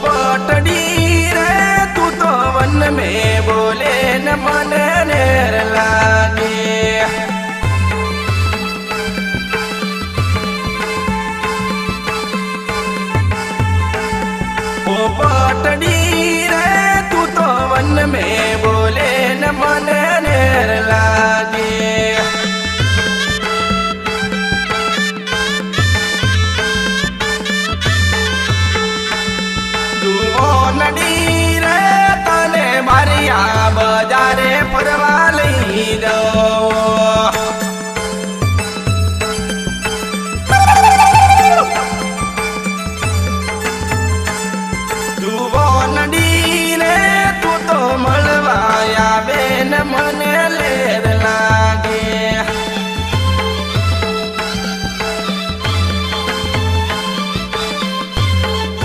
पोपटड़ी रे तू तो वन में बोले न मन नेर लागे। पोपटड़ी रे तू तो वन में बोले न मन नेर लागे। नडी रे तने मारिया बजारे फरवा लई जाओ।